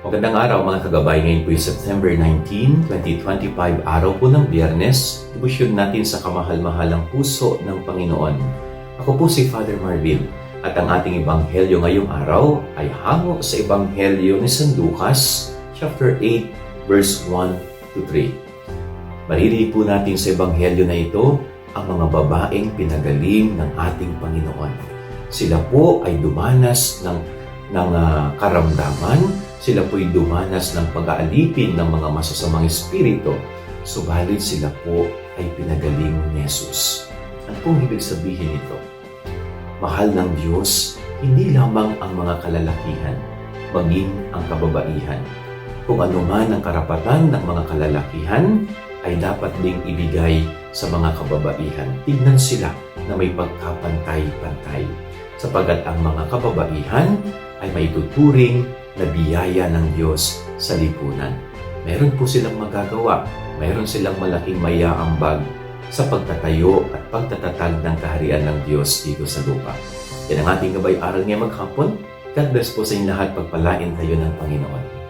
Magandang araw mga kagabay. Ngayon po yung September 19, 2025, araw po ng Biyernes. Debosyon natin sa kamahal-mahalang puso ng Panginoon. Ako po si Father Marvin at ang ating ebanghelyo ngayong araw ay hango sa ebanghelyo ni San Lucas, chapter 8, verse 1 to 3. Maririnig po natin sa ebanghelyo na ito ang mga babaeng pinagaling ng ating Panginoon. Sila po ay dumanas ng karamdaman. Sila po'y dumanas ng pag-aalipin ng mga masasamang espiritu, subalit sila po ay pinagaling ni Jesus. Ano pong ibig sabihin nito? Mahal ng Diyos, hindi lamang ang mga kalalakihan, maging ang kababaihan. Kung ano man ang karapatan ng mga kalalakihan, ay dapat ding ibigay sa mga kababaihan. Tignan sila na may pagkapantay-pantay, sapagat ang mga kababaihan ay may tuturing na biyaya ng Diyos sa lipunan. Meron po silang magagawa, meron silang malaking mayaambag sa pagtatayo at pagtatatag ng kaharian ng Diyos dito sa lupa. Yan ang ating gabay aral ngayong maghapon. God bless po sa inyong lahat. Pagpalain kayo ng Panginoon.